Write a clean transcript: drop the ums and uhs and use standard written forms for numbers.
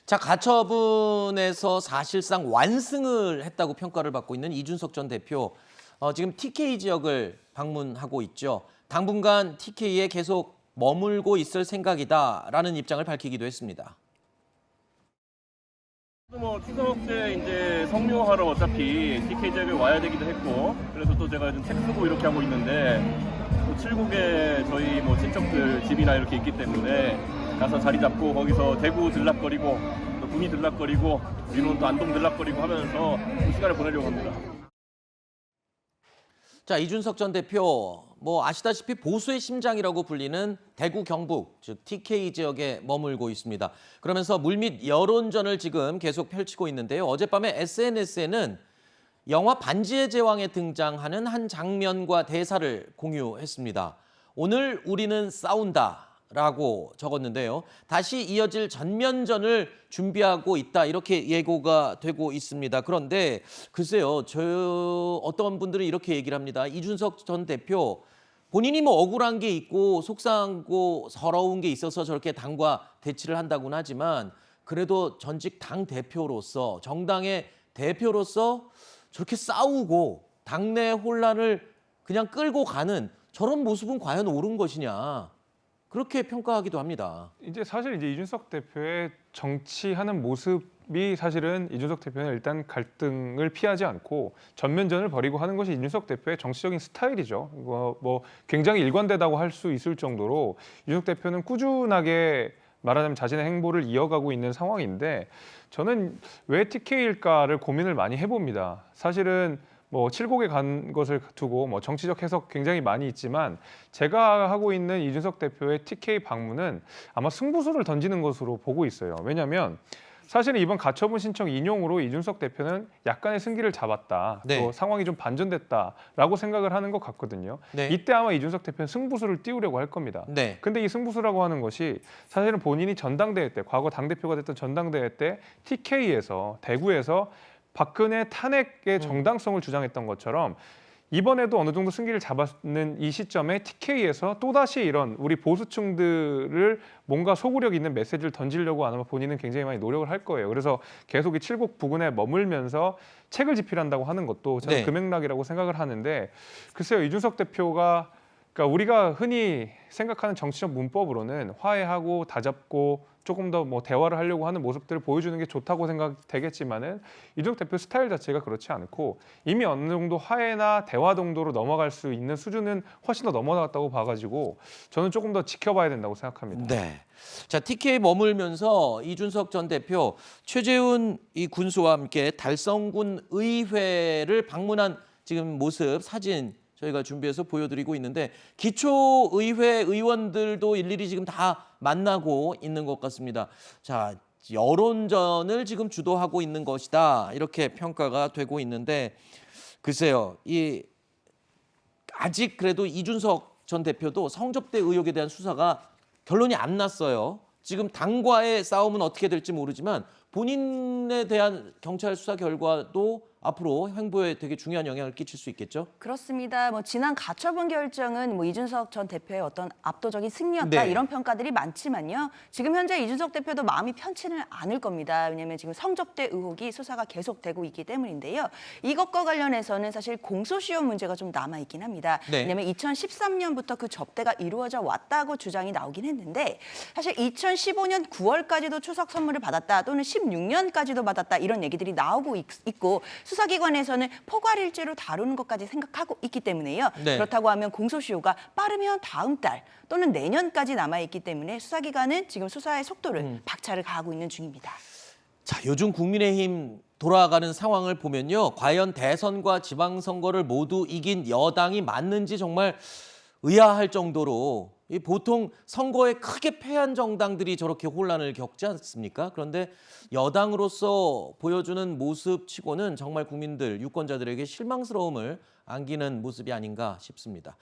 자, 가처분에서 사실상 완승을 했다고 평가를 받고 있는 이준석 전 대표. 지금 TK 지역을 방문하고 있죠. 당분간 TK에 계속 머물고 있을 생각이다라는 입장을 밝히기도 했습니다. 뭐 추석 때 이제 성묘하러 어차피 TK 지역에 와야 되기도 했고, 그래서 또 제가 좀 책 쓰고 이렇게 하고 있는데, 또 칠곡에 저희 뭐 친척들 집이나 이렇게 있기 때문에 가서 자리 잡고 거기서 대구 들락거리고 또 구미 들락거리고 위로는 또 안동 들락거리고 하면서 좀 시간을 보내려고 합니다. 자, 이준석 전 대표, 아시다시피 보수의 심장이라고 불리는 대구 경북, 즉 TK 지역에 머물고 있습니다. 그러면서 물밑 여론전을 지금 계속 펼치고 있는데요. 어젯밤에 SNS에는 영화 반지의 제왕에 등장하는 한 장면과 대사를 공유했습니다. 오늘 우리는 싸운다라고 적었는데요. 다시 이어질 전면전을 준비하고 있다, 이렇게 예고가 되고 있습니다. 그런데 글쎄요, 어떤 분들은 이렇게 얘기를 합니다. 이준석 전 대표 본인이 억울한 게 있고 속상하고 서러운 게 있어서 저렇게 당과 대치를 한다고는 하지만, 그래도 전직 당 대표로서, 정당의 대표로서 저렇게 싸우고 당내 혼란을 그냥 끌고 가는 저런 모습은 과연 옳은 것이냐, 그렇게 평가하기도 합니다. 사실 이준석 대표의 정치하는 모습이, 사실은 이준석 대표는 일단 갈등을 피하지 않고 전면전을 벌이고 하는 것이 이준석 대표의 정치적인 스타일이죠. 굉장히 일관되다고 할 수 있을 정도로 이준석 대표는 꾸준하게 말하자면 자신의 행보를 이어가고 있는 상황인데, 저는 왜 TK일까를 고민을 많이 해봅니다. 사실은 칠곡에 간 것을 두고 정치적 해석 굉장히 많이 있지만, 제가 하고 있는 이준석 대표의 TK 방문은 아마 승부수를 던지는 것으로 보고 있어요. 왜냐하면 사실은 이번 가처분 신청 인용으로 이준석 대표는 약간의 승기를 잡았다, 네. 또 상황이 좀 반전됐다라고 생각을 하는 것 같거든요. 네. 이때 아마 이준석 대표는 승부수를 띄우려고 할 겁니다. 네. 근데 이 승부수라고 하는 것이 사실은 본인이 전당대회 때, 과거 당대표가 됐던 전당대회 때 TK에서, 대구에서 박근혜 탄핵의 정당성을 주장했던 것처럼 이번에도 어느 정도 승기를 잡았는 이 시점에 TK에서 또다시 이런 우리 보수층들을 뭔가 소구력 있는 메시지를 던지려고 아마 본인은 굉장히 많이 노력을 할 거예요. 그래서 계속 이 칠곡 부근에 머물면서 책을 집필한다고 하는 것도 저는 네. 그 맥락이라고 생각을 하는데, 글쎄요, 이준석 대표가, 그러니까 우리가 흔히 생각하는 정치적 문법으로는 화해하고 다잡고 조금 더 대화를 하려고 하는 모습들을 보여주는 게 좋다고 생각되겠지만은, 이준석 대표 스타일 자체가 그렇지 않고 이미 어느 정도 화해나 대화 정도로 넘어갈 수 있는 수준은 훨씬 더 넘어갔다고 봐가지고 저는 조금 더 지켜봐야 된다고 생각합니다. 네. 자, TK에 머물면서 이준석 전 대표, 최재훈 이 군수와 함께 달성군 의회를 방문한 지금 모습 사진 저희가 준비해서 보여드리고 있는데, 기초의회 의원들도 일일이 지금 다 만나고 있는 것 같습니다. 자, 여론전을 지금 주도하고 있는 것이다, 이렇게 평가가 되고 있는데, 글쎄요, 아직 그래도 이준석 전 대표도 성접대 의혹에 대한 수사가 결론이 안 났어요. 지금 당과의 싸움은 어떻게 될지 모르지만 본인에 대한 경찰 수사 결과도 앞으로 행보에 되게 중요한 영향을 끼칠 수 있겠죠? 그렇습니다. 지난 가처분 결정은 이준석 전 대표의 어떤 압도적인 승리였다, 네. 이런 평가들이 많지만요. 지금 현재 이준석 대표도 마음이 편치는 않을 겁니다. 왜냐하면 지금 성접대 의혹이 수사가 계속되고 있기 때문인데요. 이것과 관련해서는 사실 공소시효 문제가 좀 남아있긴 합니다. 네. 왜냐하면 2013년부터 그 접대가 이루어져 왔다고 주장이 나오긴 했는데, 사실 2015년 9월까지도 추석 선물을 받았다, 또는 16년까지도 받았다, 이런 얘기들이 나오고 있고, 수사기관에서는 포괄일제로 다루는 것까지 생각하고 있기 때문에요. 네. 그렇다고 하면 공소시효가 빠르면 다음 달 또는 내년까지 남아있기 때문에 수사기관은 지금 수사의 속도를 박차를 가하고 있는 중입니다. 자, 요즘 국민의힘 돌아가는 상황을 보면요, 과연 대선과 지방선거를 모두 이긴 여당이 맞는지 정말 의아할 정도로, 보통 선거에 크게 패한 정당들이 저렇게 혼란을 겪지 않습니까? 그런데 여당으로서 보여주는 모습치고는 정말 국민들, 유권자들에게 실망스러움을 안기는 모습이 아닌가 싶습니다.